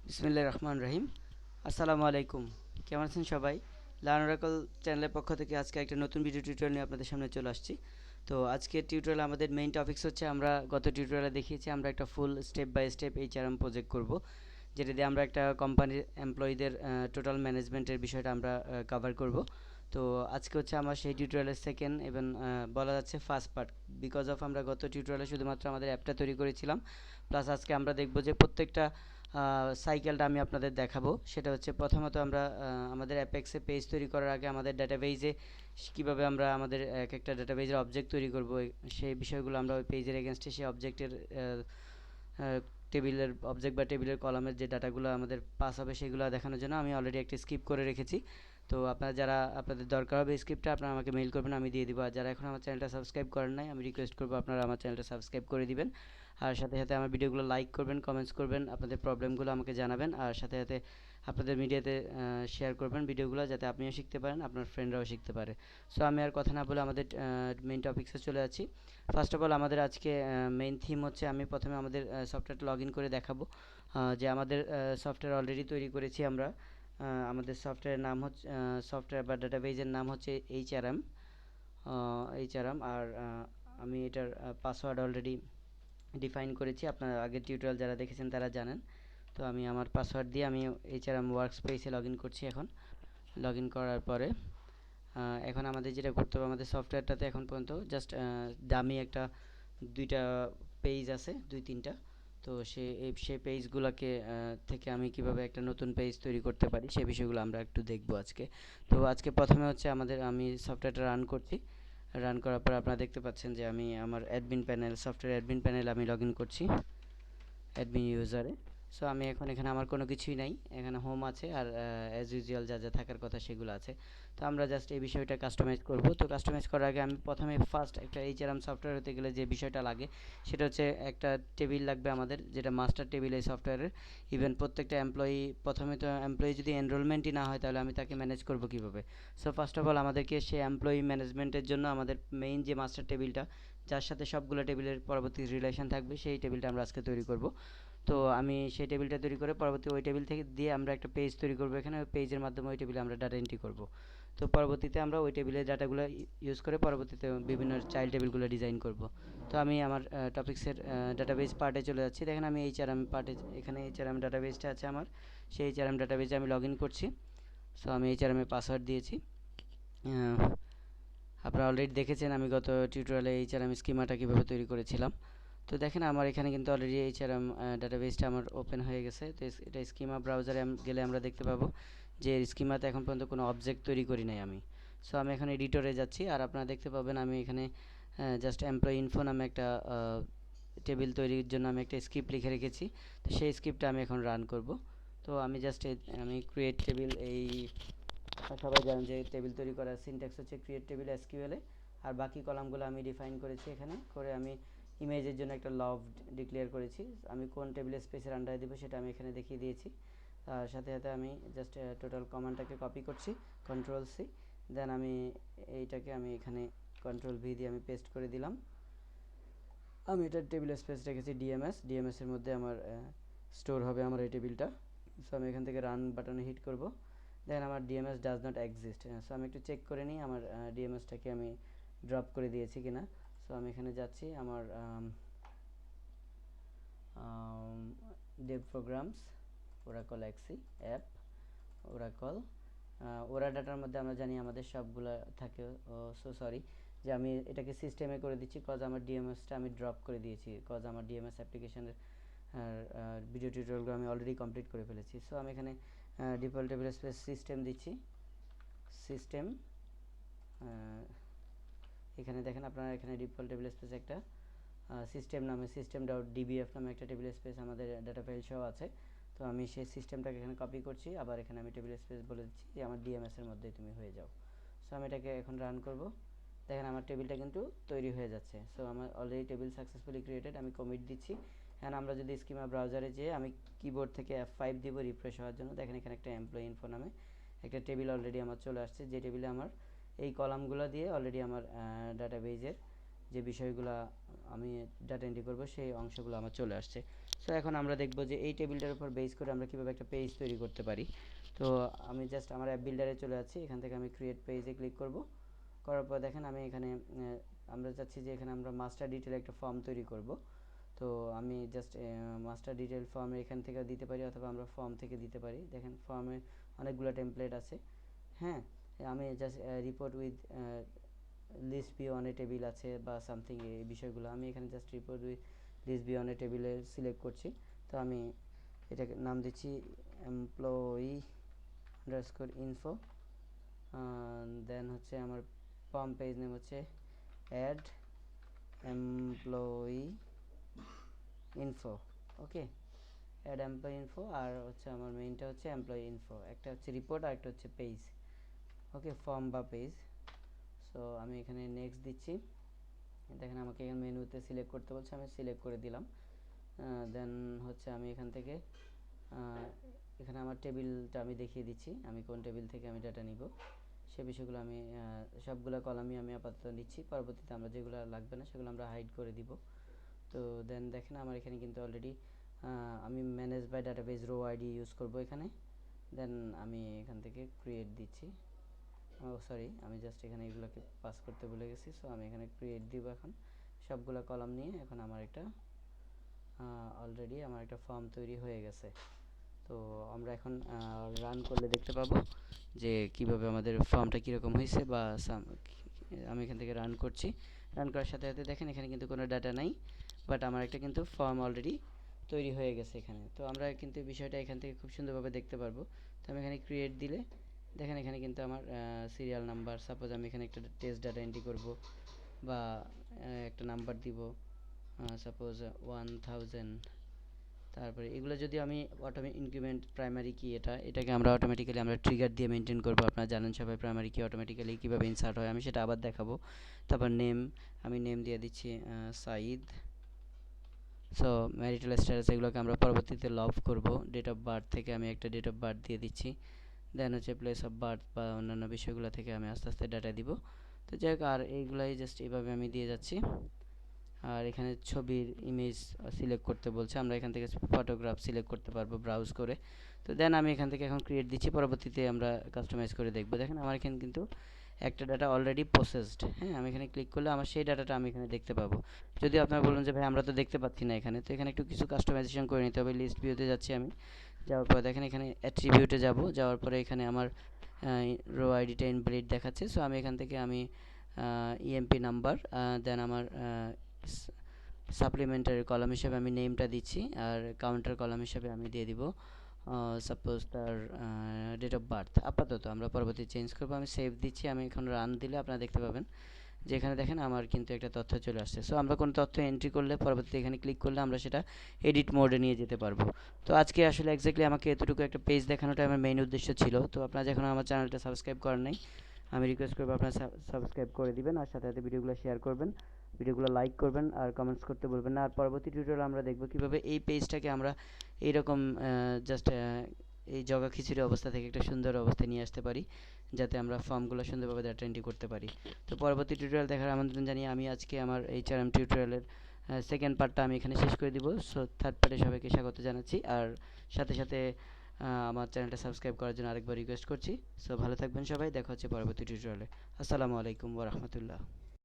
বিসমিল্লাহির রহমানির রহিম। আসসালামু আলাইকুম। কেমন আছেন সবাই? লার্ন ওরাকল চ্যানেলের পক্ষ থেকে আজকে একটা নতুন ভিডিও টিউটোরিয়াল নিয়ে আপনাদের সামনে চলে আসছি। তো আজকের টিউটোরিয়ালে আমাদের মেইন টপিকস হচ্ছে আমরা গত টিউটোরিয়ালে দেখিয়েছি আমরা একটা full step by step HRM project করব, যেটা দিয়ে আমরা একটা কোম্পানির এমপ্লয়ীদের টোটাল ম্যানেজমেন্টের বিষয়টা আমরা কভার করব। তো আজকে হচ্ছে আমার সেই টিউটোরিয়ালের সেকেন্ড এবং বলা যাচ্ছে ফার্স্ট পার্ট। বিকজ অফ আমরা গত টিউটোরিয়ালে শুধুমাত্র আমাদের অ্যাপটা তৈরি করেছিলাম, প্লাস আজকে আমরা দেখব যে প্রত্যেকটা সাইকেলটা আমি আপনাদের দেখাবো। সেটা হচ্ছে প্রথমত আমরা আমাদের অ্যাপেক্সে পেজ তৈরি করার আগে আমাদের ডাটাবেজে কীভাবে আমরা আমাদের এক একটা ডাটাবেজের অবজেক্ট তৈরি করব, সেই বিষয়গুলো আমরা ওই পেজের এগেনস্টে সেই অবজেক্টের টেবিলের অবজেক্ট বা টেবিলের কলামের যে ডাটাগুলো আমাদের পাস হবে সেগুলো দেখানোর জন্য আমি অলরেডি একটা স্ক্রিপ্ট করে রেখেছি। তো আপনারা যারা আপনাদের দরকার হবে স্ক্রিপ্টটা, আপনারা আমাকে মেইল করবেন, আমি দিয়ে দিব। আর যারা এখন আমার চ্যানেলটা সাবস্ক্রাইব করেন নাই, আমি রিকোয়েস্ট করবো আপনারা আমার চ্যানেলটা সাবস্ক্রাইব করে দিবেন। আর সাথে সাথে আমার ভিডিওগুলো লাইক করবেন, কমেন্টস করবেন, আপনাদের প্রবলেমগুলো আমাকে জানাবেন। আর সাথে সাথে আপনাদের মিডিয়াতে শেয়ার করবেন ভিডিওগুলো, যাতে আপনিও শিখতে পারেন, আপনার ফ্রেন্ডরাও শিখতে পারে। সো আমি আর কথা না বলে আমাদের মেইন টপিক্সে চলে যাচ্ছি। ফার্স্ট অফ অল আমাদের আজকে মেইন থিম হচ্ছে, আমি প্রথমে আমাদের সফটওয়্যারটা লগ ইন করে দেখাবো যে আমাদের সফটওয়্যার অলরেডি তৈরি করেছি আমরা। আমাদের সফটওয়্যারের নাম হচ্ছে সফটওয়্যার বা ডাটাবেজের নাম হচ্ছে এইচআরএম। এইচআরএম আর আমি এটার পাসওয়ার্ড অলরেডি ডিফাইন করেছি। আপনারা আগের টিউটোরিয়াল যারা দেখেছেন তারা জানেন। তো আমি আমার পাসওয়ার্ড দিয়ে আমি এইচআরএম ওয়ার্কস্পেসে লগ ইন করছি। এখন লগ ইন করার পরে এখন আমাদের যেটা করতে হবে, আমাদের সফটওয়্যারটাতে এখন পর্যন্ত জাস্ট দামি একটা দুইটা পেজ আছে, দুই তিনটা। তো সেই পেজগুলোকে থেকে আমি কিভাবে একটা নতুন পেজ তৈরি করতে পারি সেই বিষয়গুলো আমরা একটু দেখব আজকে। তো আজকে প্রথমে হচ্ছে আমি সফটওয়্যারটা রান করছি। রান করার পর আপনারা দেখতে পাচ্ছেন যে আমি আমার admin panel, software admin panel আমি লগ ইন করছি অ্যাডমিন ইউজারে। সো আমি এখন এখানে আমার কোনো কিছুই নাই, এখানে হোম আছে আর অ্যাজ ইউজুয়াল যা যা থাকার কথা সেগুলো আছে। তো আমরা জাস্ট এই বিষয়টা কাস্টমাইজ করব। তো কাস্টমাইজ করার আগে আমি প্রথমে ফার্স্ট একটা এইচআরএম সফটওয়্যার হতে গেলে যে বিষয়টা লাগে সেটা হচ্ছে একটা টেবিল লাগবে আমাদের, যেটা মাস্টার টেবিল এই সফটওয়্যারের। ইভেন প্রত্যেকটা এমপ্লয়ি, প্রথমে তো এমপ্লয়ি যদি এনরোলমেন্টই না হয় তাহলে আমি তাকে ম্যানেজ করব কীভাবে? সো ফার্স্ট অফ অল আমাদেরকে সেই এমপ্লয়ি ম্যানেজমেন্টের জন্য আমাদের মেইন যে মাস্টার টেবিলটা, যার সাথে সবগুলো টেবিলের পরবর্তী রিলেশন থাকবে, সেই টেবিলটা আমরা আজকে তৈরি করব। তো আমি সেই টেবিলটা তৈরি করে পরবর্তী ওই টেবিল থেকে দিয়ে আমরা একটা পেজ তৈরি করব এখানে। ওই পেজের মাধ্যমে ওই টেবিলে আমরা ডাটা এন্ট্রি করব। তো পরবর্তীতে আমরা ওই টেবিলের ডাটাগুলো ইউজ করে পরবর্তীতে বিভিন্ন চাইল্ড টেবিলগুলো ডিজাইন করব। তো আমি আমার টপিক্সের ডাটাবেজ পার্টে চলে যাচ্ছি। দেখেন আমি এইচআরএম পার্টে, এখানে এইচআরএম ডাটাবেজটা আছে আমার। সেই এইচআরএম ডাটাবেজে আমি লগ ইন করছি। সো আমি এইচআরএম এর পাসওয়ার্ড দিয়েছি। আপনারা অলরেডি দেখেছেন আমি গত টিউটোরিয়ালে এইচআরএম স্কিমাটা কীভাবে তৈরি করেছিলাম। তো দেখেন আমার এখানে কিন্তু অলরেডি এইচআরএম ডাটাবেসটা আমার ওপেন হয়ে গেছে। তো এটা স্কিমা ব্রাউজারে গেলে আমরা দেখতে পাবো যে স্কিমাতে এখন পর্যন্ত কোনো অবজেক্ট তৈরি করি নাই আমি। সো আমি এখন এডিটরে যাচ্ছি আর আপনারা দেখতে পাবেন আমি এখানে জাস্ট এমপ্লয়ি ইনফো নামে একটা টেবিল তৈরির জন্য আমি একটা স্ক্রিপ্ট লিখে রেখেছি। তো সেই স্ক্রিপ্টটা আমি এখন রান করব। তো আমি জাস্ট আমি ক্রিয়েট টেবিল, এই সবাই জানেন যে টেবিল তৈরি করার সিনট্যাক্স হচ্ছে ক্রিয়েট টেবিল এসকিউএলে। আর বাকি কলামগুলো আমি ডিফাইন করেছি এখানে করে। আমি ইমেজের জন্য একটা লভ ডিক্লেয়ার করেছি। আমি কোন টেবিল স্পেসের আন্ডারে দেবো সেটা আমি এখানে দেখিয়ে দিয়েছি। তার সাথে সাথে আমি জাস্ট টোটাল কমান্ডটাকে কপি করছি, কন্ট্রোল সি। দেন আমি এইটাকে আমি এখানে কন্ট্রোল ভি দিয়ে আমি পেস্ট করে দিলাম। আমি এটার টেবিল স্পেস রেখেছি ডিএমএস। ডিএমএসের মধ্যে আমার স্টোর হবে আমার এই টেবিলটা। সো আমি এখান থেকে রান বাটনে হিট করব। দেখেন আমার DMS does not exist. So আমি একটু চেক করে নিই আমার ডিএমএসটাকে আমি ড্রপ করে দিয়েছি কিনা। সো আমি এখানে যাচ্ছি আমার ডেভ প্রোগ্রামস, ওরাকল এক্সি অ্যাপ, ওরাকল ওরা ডাটার মধ্যে আমরা জানি আমাদের সবগুলো থাকে। সো সরি যে আমি এটাকে সিস্টেমে করে দিচ্ছি কজ আমার ডিএমএসটা আমি ড্রপ করে দিয়েছি, কজ আমার ডিএমএস অ্যাপ্লিকেশনের ভিডিও টিউটোরিয়ালগুলো আমি অলরেডি কমপ্লিট করে ফেলেছি। সো আমি এখানে ডিফল্ট টেবিল স্পেস সিস্টেম দিচ্ছি। সিস্টেম এখানে দেখেন আপনারা এখানে ডিফল্ট টেবিল স্পেস একটা সিস্টেম নামে সিস্টেম ডট ডিবিএফ নামে একটা টেবিল স্পেস আমাদের ডাটা ফাইল সহ আছে। তো আমি সেই সিস্টেমটাকে এখানে কপি করছি, আবার এখানে আমি টেবিল স্পেস বলে দিচ্ছি যে আমার ডিএমএসের মধ্যেই তুমি হয়ে যাও। সো আমি এটাকে এখন রান করব। দেখেন আমার টেবিলটা কিন্তু তৈরি হয়ে যাচ্ছে। সো আমার অলরেডি টেবিল সাকসেসফুলি ক্রিয়েটেড। আমি কমিট দিচ্ছি। এখন আমরা যদি স্কিমা ব্রাউজারে যেয়ে আমি কিবোর্ড থেকে F5 দিব রিফ্রেশ হওয়ার জন্য, দেখেন এখানে একটা এমপ্লয়ি ইনফো নামে একটা টেবিল অলরেডি আমার চলে আসছে, যে টেবিলে আমার এই কলামগুলো দিয়ে অলরেডি আমার ডাটাবেজের যে বিষয়গুলো আমি ডাটা এন্ট্রি করব সেই অংশগুলো আমার চলে আসছে। সো এখন আমরা দেখব যে এই টেবিলটার উপর বেস করে আমরা কীভাবে একটা পেজ তৈরি করতে পারি। তো আমি জাস্ট আমার অ্যাপ বিল্ডারে চলে যাচ্ছি, এখান থেকে আমি ক্রিয়েট পেজে ক্লিক করব। করার পর দেখেন আমি এখানে আমরা চাচ্ছি যে এখানে আমরা মাস্টার ডিটেল একটা ফর্ম তৈরি করব। তো আমি জাস্ট মাস্টার ডিটেল ফর্মে এখান থেকে দিতে পারি, অথবা আমরা ফর্ম থেকে দিতে পারি। দেখেন ফর্মে অনেকগুলো টেমপ্লেট আছে। হ্যাঁ, আমি just report with list be on a table আছে বা সামথিং, এই বিষয়গুলো আমি এখানে just report with list be on a টেবিলে সিলেক্ট করছি। তো আমি এটাকে নাম দিচ্ছি এমপ্লয়ি আন্ডারস্কোর ইনফো। দেন হচ্ছে আমার ফর্ম পেজ নেম হচ্ছে অ্যাড এমপ্লয়ি ইনফো। ওকে, অ্যাড এমপ্লয়ি ইনফো, আর হচ্ছে আমার মেইনটা হচ্ছে এমপ্লয়ি ইনফো, একটা হচ্ছে রিপোর্ট আর একটা হচ্ছে পেজ। ওকে, ফর্ম বা পেজ। সো আমি এখানে নেক্সট দিচ্ছি। দেখেন আমাকে এখানে মেনুতে সিলেক্ট করতে বলছে, আমি সিলেক্ট করে দিলাম। দেন হচ্ছে আমি এখান থেকে এখানে আমার টেবিলটা আমি দেখিয়ে দিচ্ছি, আমি কোন টেবিল থেকে আমি ডাটা নিব সে বিষয়গুলো আমি সবগুলো কলামই আমি আপাতত নিচ্ছি। পরবর্তীতে আমরা যেগুলো লাগবে না সেগুলো আমরা হাইড করে দিব। তো দেন দেখেন আমার এখানে কিন্তু অলরেডি আমি manage by database row ID use করব এখানে। দেন আমি এখান থেকে ক্রিয়েট দিচ্ছি। সরি, আমি জাস্ট এখানে এগুলোকে পাস করতে ভুলে গেছি। সো আমি এখানে ক্রিয়েট দিব এখন সবগুলো কলাম নিয়ে। এখন আমার একটা অলরেডি আমার একটা ফর্ম তৈরি হয়ে গেছে। তো আমরা এখন রান করলে দেখতে পাবো যে কিভাবে আমাদের ফর্মটা কীরকম হয়েছে, বা আমি এখান থেকে রান করছি। রান করার সাথে সাথে দেখেন এখানে কিন্তু কোনো ডাটা নাই, বাট আমার একটা কিন্তু ফর্ম অলরেডি তৈরি হয়ে গেছে এখানে। তো আমরা কিন্তু বিষয়টা এখান থেকে খুব সুন্দরভাবে দেখতে পারবো। তো আমি এখানে ক্রিয়েট দিলে দেখেন এখানে কিন্তু আমার সিরিয়াল নাম্বার, সাপোজ আমি এখানে একটা টেস্ট ডাটা এন্ট্রি করব বা একটা নাম্বার দিব, সাপোজ 1000। তারপরে এগুলো যদি আমি ইনক্রিমেন্ট প্রাইমারি কি এটাকে আমরা অটোমেটিক্যালি আমরা ট্রিগার দিয়ে মেনটেন করব। আপনারা জানেন সবাই প্রাইমারি কি অটোমেটিক্যালি কীভাবে ইনসার্ট হয়, আমি সেটা আবার দেখাবো। তারপর নেম, আমি নেম দিয়ে দিচ্ছি সাইদ। সো ম্যারিটাল স্ট্যাটাস এগুলোকে আমরা পরবর্তীতে লভ করব। ডেট অফ বার্থ থেকে আমি একটা ডেট অফ বার্থ দিয়ে দিচ্ছি। দেন হচ্ছে প্লেস অফ বার্থ বা অন্যান্য বিষয়গুলো থেকে আমি আস্তে আস্তে ডাটা দিব। তো যাই হোক, আর এইগুলাই জাস্ট এইভাবে আমি দিয়ে যাচ্ছি। আর এখানে ছবির ইমেজ সিলেক্ট করতে বলছে, আমরা এখান থেকে ফটোগ্রাফ সিলেক্ট করতে পারবো ব্রাউজ করে। তো দেন আমি এখান থেকে এখন ক্রিয়েট দিচ্ছি, পরবর্তীতে আমরা কাস্টমাইজ করে দেখব। দেখেন আমার এখানে কিন্তু একটা ডাটা অলরেডি প্রসেসড। হ্যাঁ, আমি এখানে ক্লিক করলে আমার সেই ডাটাটা আমি এখানে দেখতে পাবো। যদি আপনারা বলুন যে ভাই আমরা তো দেখতে পাচ্ছি না এখানে, তো এখানে একটু কিছু কাস্টমাইজেশন করে নিতে হবে। লিস্ট ভিউতে যাচ্ছি আমি, যাওয়ার পর দেখেন এখানে অ্যাট্রিবিউটে যাব, যাওয়ার পরে এখানে আমার রো আইডিটা ইনভ্যালিড দেখাচ্ছে। সো আমি এখান থেকে আমি ইএমপি নাম্বার, দেন আমার সাপ্লিমেন্টারি কলাম হিসেবে আমি নেমটা দিচ্ছি, আর কাউন্টার কলাম হিসেবে আমি দিয়ে দিব সাপোজ তার ডেট অফ বার্থ। আপাতত আমরা পরবর্তী চেঞ্জ করবো। আমি সেভ দিচ্ছি। আমি এখন রান দিলে আপনারা দেখতে পাবেন যে এখানে দেখেন আমার কিন্তু একটা তথ্য চলে আসছে। সো আমরা কোনো তথ্য এন্ট্রি করলে পরবর্তীতে এখানে ক্লিক করলে আমরা সেটা এডিট মোডে নিয়ে যেতে পারবো। তো আজকে আসলে এক্স্যাক্টলি আমাকে এতটুকু একটা পেজ দেখানোটা আমার মেইন উদ্দেশ্য ছিল। তো আপনারা যখন আমার চ্যানেলটা সাবস্ক্রাইব করেন নাই, আমি রিকোয়েস্ট করবো আপনারা সাবস্ক্রাইব করে দিবেন, আর সাথে সাথে ভিডিওগুলো শেয়ার করবেন, ভিডিওগুলো লাইক করবেন, আর কমেন্টস করতে বলবেন না। আর পরবর্তী টিউটোরিয়াল আমরা দেখব কীভাবে এই পেজটাকে আমরা এইরকম জাস্ট এই জগা খিচুড়ি অবস্থা থেকে একটা সুন্দর অবস্থায় নিয়ে আসতে পারি, যাতে আমরা ফর্মগুলো সুন্দরভাবে ডাটা এন্ট্রি করতে পারি। তো পরবর্তী টিউটোরিয়াল দেখার আমন্ত্রণ জানিয়ে আমি আজকে আমার HRM টিউটোরিয়ালের সেকেন্ড পার্টটা আমি এখানে শেষ করে দিব। সো থার্ড পার্টে সবাইকে স্বাগত জানাচ্ছি, আর সাথে সাথে আমার চ্যানেলটা সাবস্ক্রাইব করার জন্য আরেকবার রিকোয়েস্ট করছি। সো ভালো থাকবেন সবাই, দেখা হচ্ছে পরবর্তী টিউটোরিয়ালে। আসসালামু আলাইকুম ওয়া রাহমাতুল্লাহ।